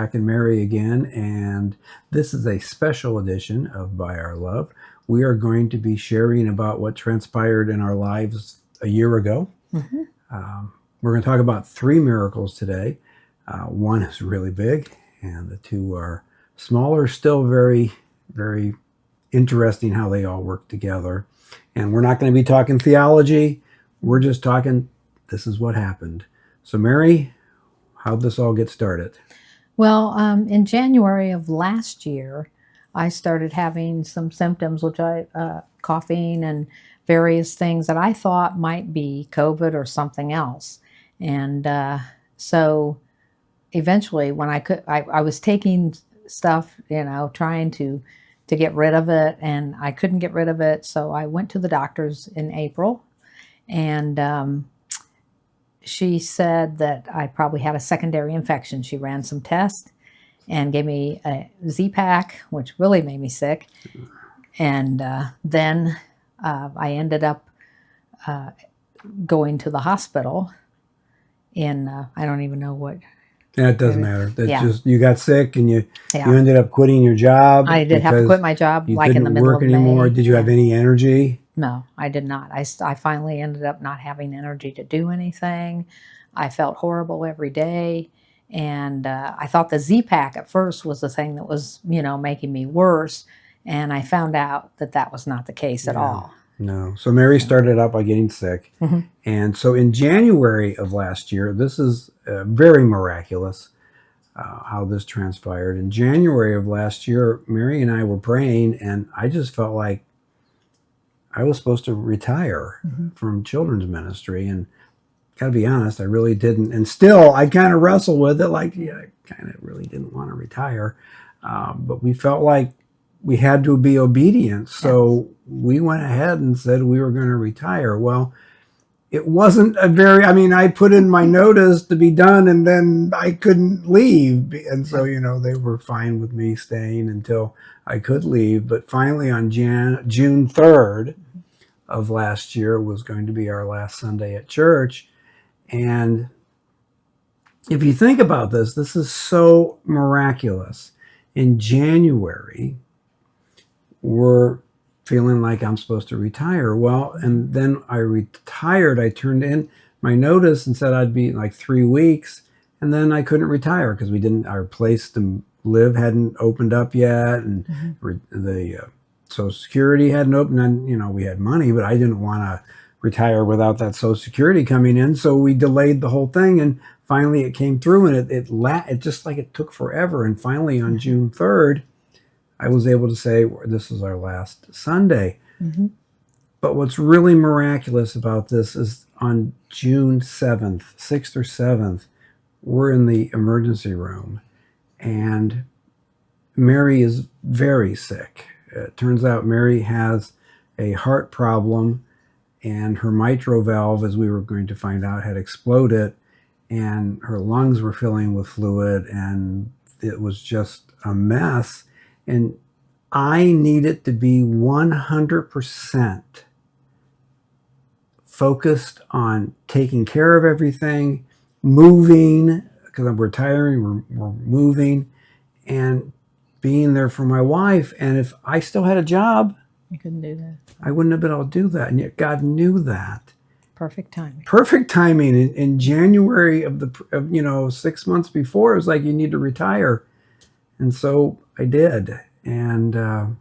Jack and Mary again, and this is a special edition of By Our Love. We are going to be sharing about what transpired in our lives a year ago. We're going to talk about 3 miracles today. One is really big, and the 2 are smaller, still very, very interesting how they all work together. And we're not going to be talking theology. We're just talking, this is what happened. So Mary, how'd this all get started? Well, in January of last year, I started having some symptoms, which coughing and various things that I thought might be COVID or something else. And so eventually when I was taking stuff, trying to get rid of it, and I couldn't get rid of it. So I went to the doctors in April, and she said that I probably had a secondary infection. She ran some tests and gave me a Z-Pack, which really made me sick. And then I ended up going to the hospital in, I don't even know what. Yeah, it doesn't matter. That's Yeah. just, you got sick and you ended up quitting your job. I did have to quit my job like in the middle of May. You couldn't work anymore. Did you have any energy? No, I did not. I finally ended up not having energy to do anything. I felt horrible every day. And I thought the Z-Pack at first was the thing that was, making me worse. And I found out that that was not the case at all. No. So Mary started out by getting sick. And so in January of last year, this is very miraculous how this transpired. In January of last year, Mary and I were praying, and I just felt like I was supposed to retire from children's ministry. And got to be honest, I really didn't. And still, I kind of wrestle with it, like, I kind of really didn't want to retire. But we felt like we had to be obedient. So we went ahead and said we were going to retire. Well, it wasn't I put in my notice to be done, and then I couldn't leave. And so, they were fine with me staying until I could leave. But finally on June 3rd of last year was going to be our last Sunday at church. And if you think about this is so miraculous. In January, we're feeling like I'm supposed to retire. Well, and then I retired. I turned in my notice and said I'd be like 3 weeks. And then I couldn't retire because our place to live hadn't opened up yet. And the Social Security hadn't opened. And, we had money, but I didn't want to retire without that Social Security coming in. So we delayed the whole thing. And finally it came through, and it just like it took forever. And finally on June 3rd, I was able to say, this is our last Sunday. But what's really miraculous about this is on June 7th, 6th or 7th, we're in the emergency room, and Mary is very sick. It turns out Mary has a heart problem, and her mitral valve, as we were going to find out, had exploded, and her lungs were filling with fluid, and it was just a mess. And I needed to be 100% focused on taking care of everything, moving, because I'm retiring, we're moving, and being there for my wife. And if I still had a job, you couldn't do that. I wouldn't have been able to do that. And yet God knew that. Perfect timing. Perfect timing. In January of 6 months before, it was like, you need to retire. And so I did. And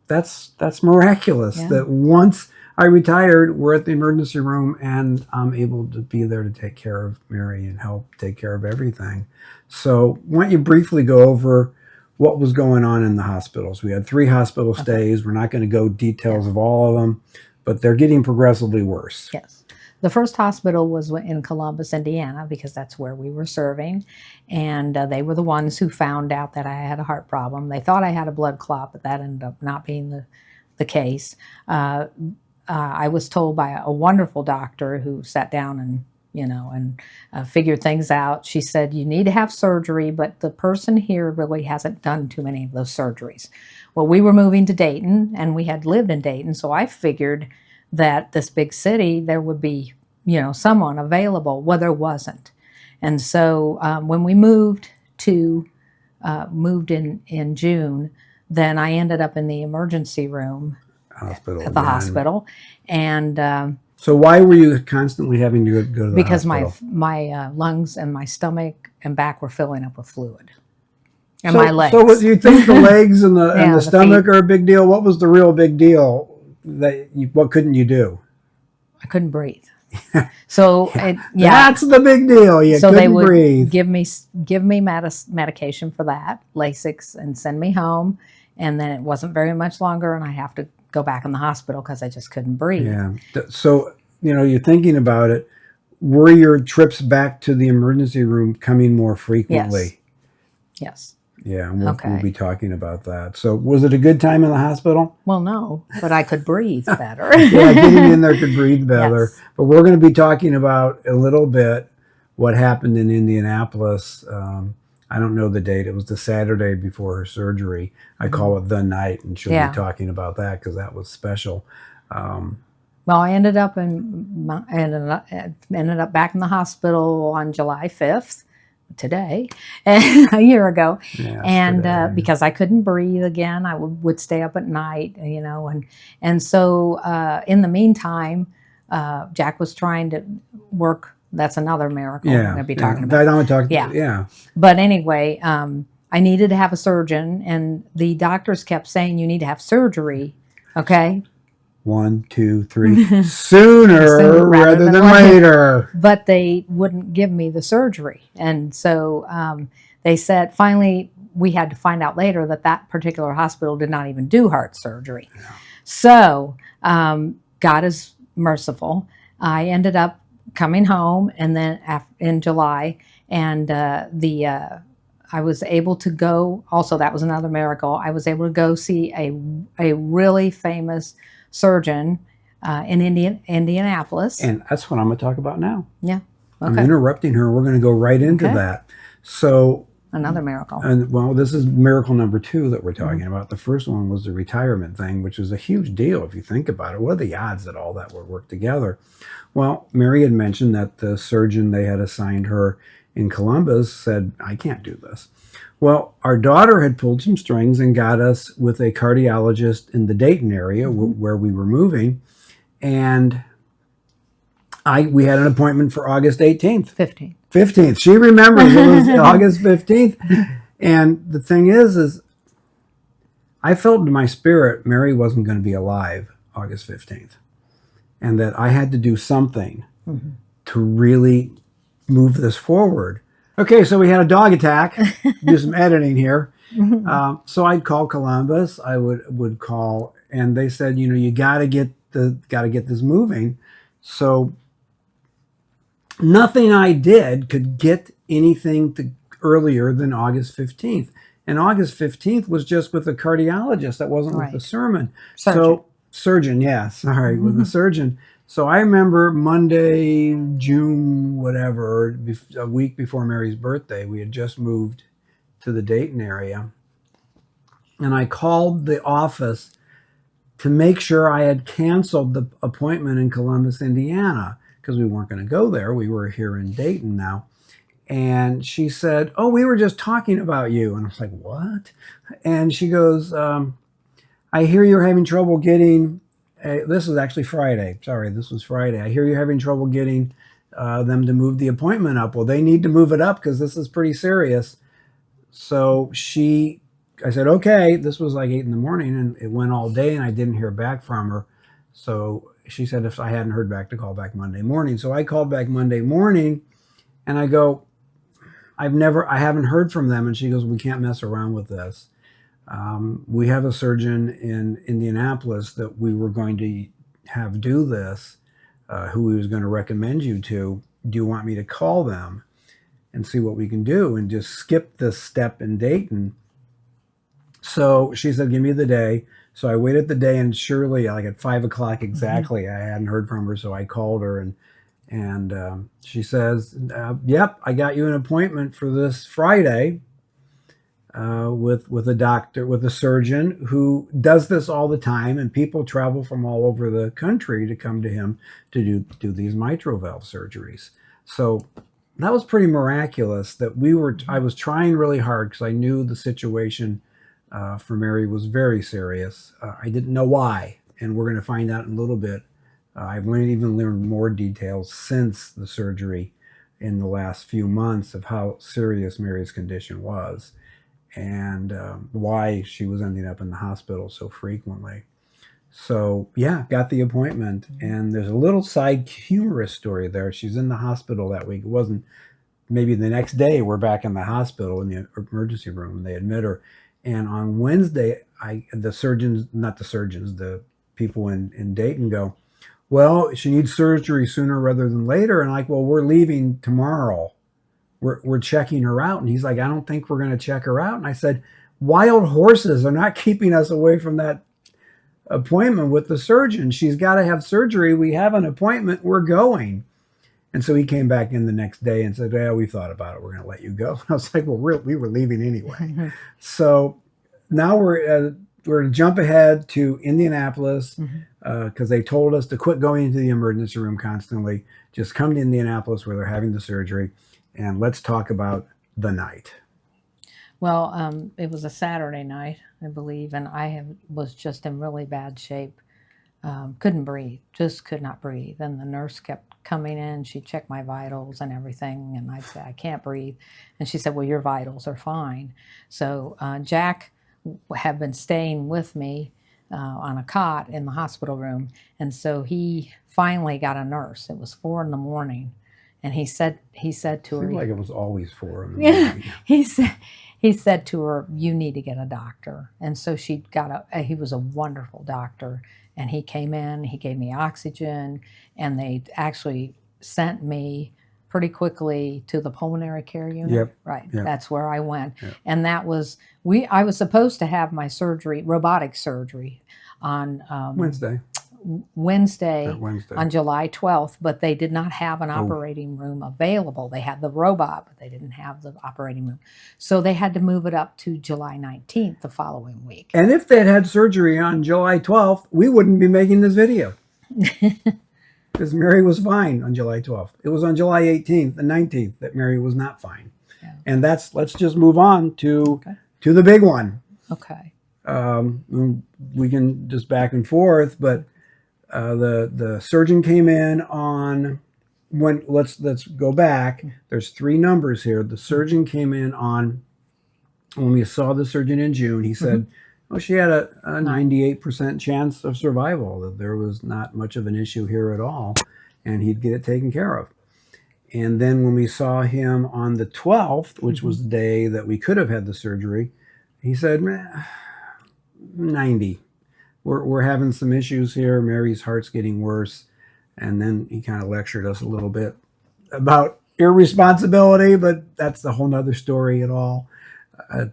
that's miraculous that once I retired, we're at the emergency room, and I'm able to be there to take care of Mary and help take care of everything. So why don't you briefly go over what was going on in the hospitals? We had 3 hospital stays. We're not going to go details of all of them, but they're getting progressively worse. Yes. The first hospital was in Columbus, Indiana, because that's where we were serving. And they were the ones who found out that I had a heart problem. They thought I had a blood clot, but that ended up not being the case. I was told by a wonderful doctor who sat down and figured things out. She said, you need to have surgery, but the person here really hasn't done too many of those surgeries. Well, we were moving to Dayton, and we had lived in Dayton, so I figured that this big city, there would be, someone available. Well, there wasn't. And so when we moved to moved in June, then I ended up in the emergency room Hospital at the again. hospital, and So why were you constantly having to go to the because hospital? my lungs and my stomach and back were filling up with fluid, and So, my legs. so you think the legs and the Yeah, the the stomach feet. are a big deal? What was the real big deal? What couldn't you do? I couldn't breathe. So Yeah, yeah, that's the big deal. You so they couldn't would breathe. give me medication for that, Lasix, and send me home. And then it wasn't very much longer, and I have to go back in the hospital because I just couldn't breathe. Yeah. So you're thinking about it. Were your trips back to the emergency room coming more Yes. frequently? Yes. Yeah, and we'll Okay. be talking about that. So, was it a good time in the hospital? Well, no, but I could breathe better. Yeah, getting in there could breathe better. Yes. But we're going to be talking about a little bit what happened in Indianapolis. I don't know the date. It was the Saturday before her surgery. I call it the night, and she'll Yeah. be talking about that because that was special. Well, I ended up back in the hospital on July 5th, today, a year ago, Yes, and today. because I couldn't breathe again, I would stay up at night, and so in the meantime, Jack was trying to work. That's another miracle we're going to be talking about. I want to talk. Yeah. Yeah. But anyway, I needed to have a surgeon, and the doctors kept saying you need to have surgery. Okay. 1, 2, 3. Sooner rather than later. later. But they wouldn't give me the surgery. And so they said, finally, we had to find out later that particular hospital did not even do heart surgery. Yeah. So God is merciful. I ended up coming home, and then in July, and I was able to go. Also, that was another miracle. I was able to go see a really famous surgeon in Indianapolis. And that's what I'm going to talk about now. Yeah. Okay. I'm interrupting her. We're going to go right into that. So another miracle. And well, this is miracle number 2 that we're talking about. The first one was the retirement thing, which is a huge deal if you think about it. What are the odds that all that would work together? Well, Mary had mentioned that the surgeon they had assigned her in Columbus said, I can't do this. Well, our daughter had pulled some strings and got us with a cardiologist in the Dayton area where we were moving. And we had an appointment for August 18th. 15th. She remembers it was August 15th. And the thing is I felt in my spirit Mary wasn't going to be alive August 15th. And that I had to do something to really move this forward. Okay, so we had a dog attack. Do some editing here. So I'd call Columbus. I would call, and they said, you got to get this moving. So nothing I did could get anything earlier than August 15th. And August 15th was just with a cardiologist. That wasn't with the surgeon. With the surgeon. So I remember Monday, June, whatever, a week before Mary's birthday, we had just moved to the Dayton area. And I called the office to make sure I had canceled the appointment in Columbus, Indiana, because we weren't going to go there. We were here in Dayton now. And she said, oh, we were just talking about you. And I was like, what? And she goes, I hear you're having trouble getting, this is actually Friday. Sorry, this was Friday. I hear you're having trouble getting them to move the appointment up. Well, they need to move it up because this is pretty serious. So I said, okay. This was like 8 in the morning, and it went all day, and I didn't hear back from her. So she said if I hadn't heard back to call back Monday morning. So I called back Monday morning, and I go, I haven't heard from them. And she goes, we can't mess around with this. We have a surgeon in Indianapolis that we were going to have do this, who we was going to recommend you to. Do you want me to call them and see what we can do and just skip this step in Dayton? So she said, give me the day. So I waited the day, and surely like at 5 o'clock exactly, I hadn't heard from her. So I called her, and she says, yep, I got you an appointment for this Friday with a doctor, with a surgeon who does this all the time. And people travel from all over the country to come to him to do these mitral valve surgeries. So, that was pretty miraculous that I was trying really hard because I knew the situation for Mary was very serious. I didn't know why, and we're going to find out in a little bit. I've even learned more details since the surgery in the last few months of how serious Mary's condition was and why she was ending up in the hospital so frequently. So, yeah, got the appointment. And there's a little side humorous story there. She's in the hospital that week. It wasn't maybe the next day we're back in the hospital in the emergency room and they admit her. And on Wednesday, the people in Dayton go, well, she needs surgery sooner rather than later. And like, well, we're leaving tomorrow. We're checking her out. And he's like, I don't think we're going to check her out. And I said, wild horses are not keeping us away from that appointment with the surgeon. She's got to have surgery. We have an appointment. We're going. And so he came back in the next day and said, yeah, we thought about it. We're going to let you go. And I was like, well, we were leaving anyway. So now we're going to jump ahead to Indianapolis because they told us to quit going into the emergency room constantly. Just come to Indianapolis where they're having the surgery. And let's talk about the night. Well, it was a Saturday night, I believe, and was just in really bad shape. Couldn't breathe, just could not breathe. And the nurse kept coming in. She checked my vitals and everything, and I'd say, I can't breathe. And she said, well, your vitals are fine. So Jack had been staying with me on a cot in the hospital room, and so he finally got a nurse. It was 4 a.m, and he said to her, seemed like it was always 4 a.m. He said to her, you need to get a doctor. And so he was a wonderful doctor. And he came in, he gave me oxygen, and they actually sent me pretty quickly to the pulmonary care unit. Yep. Right. Yep. That's where I went. Yep. And I was supposed to have my robotic surgery on Wednesday on July 12th, but they did not have an operating room available. They had the robot, but they didn't have the operating room. So they had to move it up to July 19th the following week. And if they'd had surgery on July 12th, we wouldn't be making this video. Because Mary was fine on July 12th. It was on July 18th and 19th that Mary was not fine. Yeah. And let's just move on to the big one. Okay. We can just back and forth, but the surgeon came in let's go back. There's 3 numbers here. The surgeon came in when we saw the surgeon in June, he said, well, she had a 98% chance of survival, that there was not much of an issue here at all, and he'd get it taken care of. And then when we saw him on the 12th, which was the day that we could have had the surgery, he said, 90. We're having some issues here. Mary's heart's getting worse. And then he kind of lectured us a little bit about irresponsibility, but that's a whole nother story at all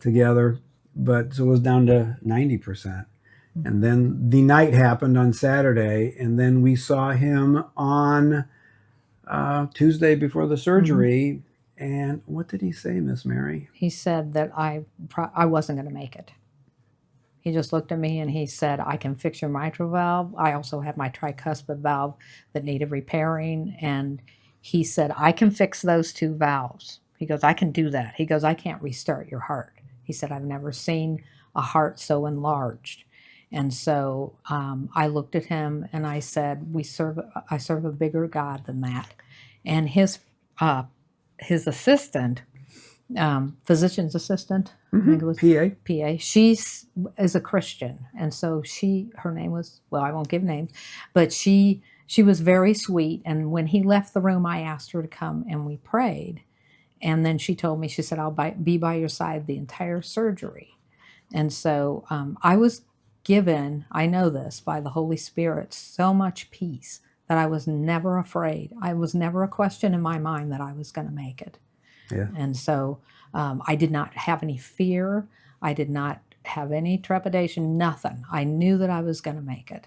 together. But so it was down to 90%. And then the night happened on Saturday, and then we saw him on Tuesday before the surgery. And what did he say, Miss Mary? He said that I wasn't going to make it. He just looked at me and he said, I can fix your mitral valve. I also have my tricuspid valve that needed repairing. And he said, I can fix those 2 valves. He goes, I can do that. He goes, I can't restart your heart. He said, I've never seen a heart so enlarged. And so I looked at him and I said, I serve a bigger God than that. And his assistant, physician's assistant, I think it was PA. She is a Christian, and so her name was, well, I won't give names, but she was very sweet. And when he left the room, I asked her to come and we prayed. And then she told me, she said, I'll be by your side the entire surgery. And so I was given, I know this, by the Holy Spirit, so much peace that I was never afraid. I was never a question in my mind that I was going to make it. Yeah. And so I did not have any fear. I did not have any trepidation, nothing. I knew that I was going to make it.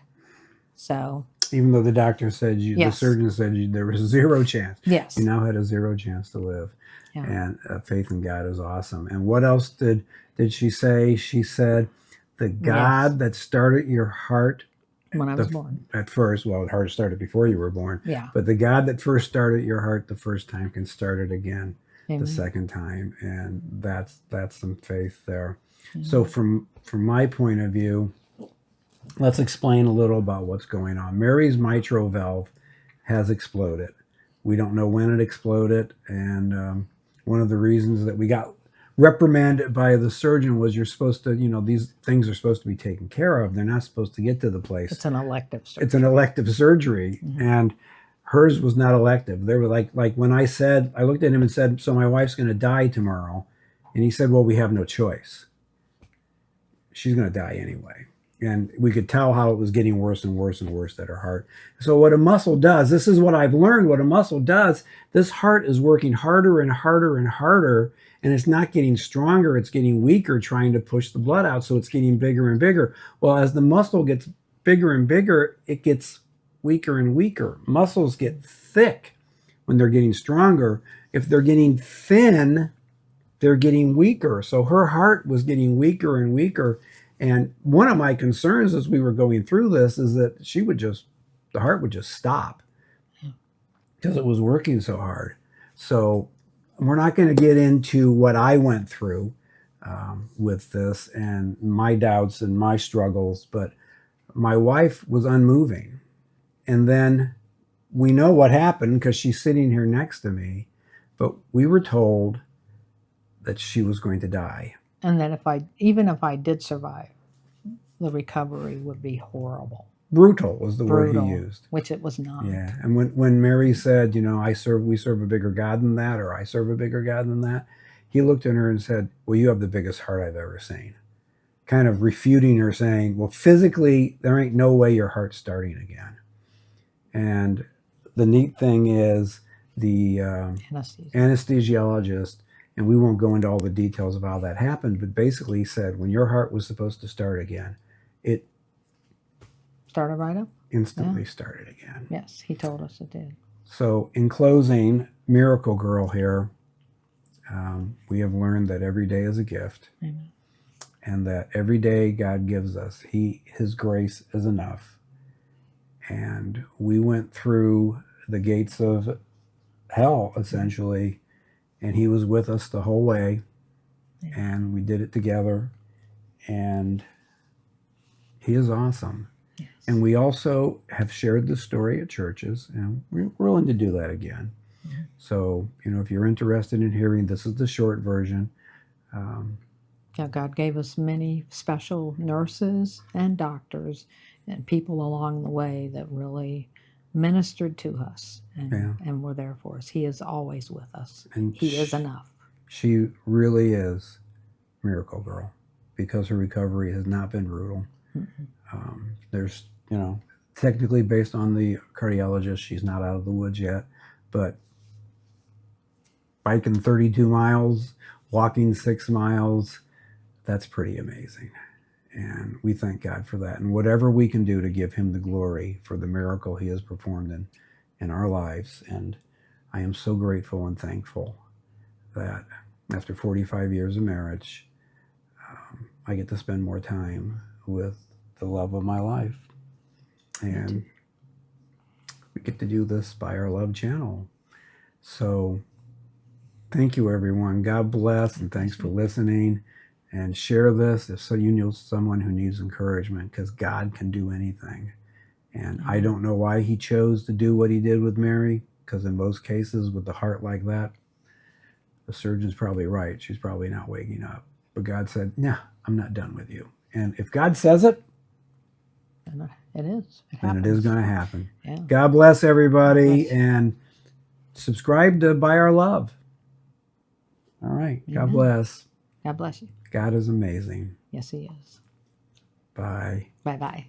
So even though the doctor said the surgeon said there was 0 chance. Yes. You now had a 0 chance to live. Yeah. And faith in God is awesome. And what else did she say? She said, the God that started your heart when I was born. At first, well, the heart started before you were born. Yeah. But the God that first started your heart the first time can start it again Amen. the second time, and that's some faith there. Amen. So from my point of view, let's explain a little about what's going on. Mary's mitral valve has exploded. We don't know when it exploded, and one of the reasons that we got reprimanded by the surgeon was you're supposed to, these things are supposed to be taken care of. They're not supposed to get to the place. It's an elective surgery. It's an elective surgery, and hers was not elective. They were like when I looked at him and said, so my wife's going to die tomorrow, and he said, well, we have no choice. She's going to die anyway. And we could tell how it was getting worse and worse and worse at her heart. So what a muscle does, this is what I've learned, what a muscle does, this heart is working harder and harder and harder, and it's not getting stronger, it's getting weaker, trying to push the blood out, so it's getting bigger and bigger. Well, as the muscle gets bigger and bigger, it gets weaker and weaker. Muscles get thick when they're getting stronger. If they're getting thin, they're getting weaker. So her heart was getting weaker and weaker. And one of my concerns as we were going through this is that the heart would just stop because it was working so hard. So we're not going to get into what I went through with this and my doubts and my struggles, but my wife was unmoving. And then we know what happened because she's sitting here next to me, but we were told that she was going to die. And that even if I did survive, the recovery would be horrible. Brutal was the word he used. Which it was not. Yeah. And when Mary said, we serve a bigger God than that, or I serve a bigger God than that, he looked at her and said, well, you have the biggest heart I've ever seen. Kind of refuting her, saying, well, physically, there ain't no way your heart's starting again. And the neat thing is the anesthesiologist, and we won't go into all the details of how that happened, but basically he said when your heart was supposed to start again, it started right up. Instantly started again. Yes, he told us it did. So in closing, Miracle Girl here, we have learned that every day is a gift. Amen. And that every day God gives us, His grace is enough. And we went through the gates of hell, essentially, and He was with us the whole way, and we did it together, and He is awesome. Yes. And we also have shared the story at churches, and we're willing to do that again. Mm-hmm. So, if you're interested in hearing, this is the short version. God gave us many special nurses and doctors and people along the way that really ministered to us and were there for us. He is always with us. And He is enough. She really is Miracle Girl because her recovery has not been brutal. Mm-hmm. There's, technically based on the cardiologist, she's not out of the woods yet, but biking 32 miles, walking 6 miles, that's pretty amazing. And we thank God for that. And whatever we can do to give Him the glory for the miracle He has performed in our lives. And I am so grateful and thankful that after 45 years of marriage, I get to spend more time with the love of my life. And we get to do this by our Love channel. So thank you, everyone. God bless, and thanks for listening. And share this if you know someone who needs encouragement, because God can do anything. And I don't know why He chose to do what He did with Mary, because in most cases with the heart like that, the surgeon's probably right. She's probably not waking up. But God said, "No, I'm not done with you." And if God says it, it is. And it is going to happen. Yeah. God bless everybody, and subscribe to By Our Love. All right. Amen. God bless. God bless you. God is amazing. Yes, He is. Bye. Bye-bye.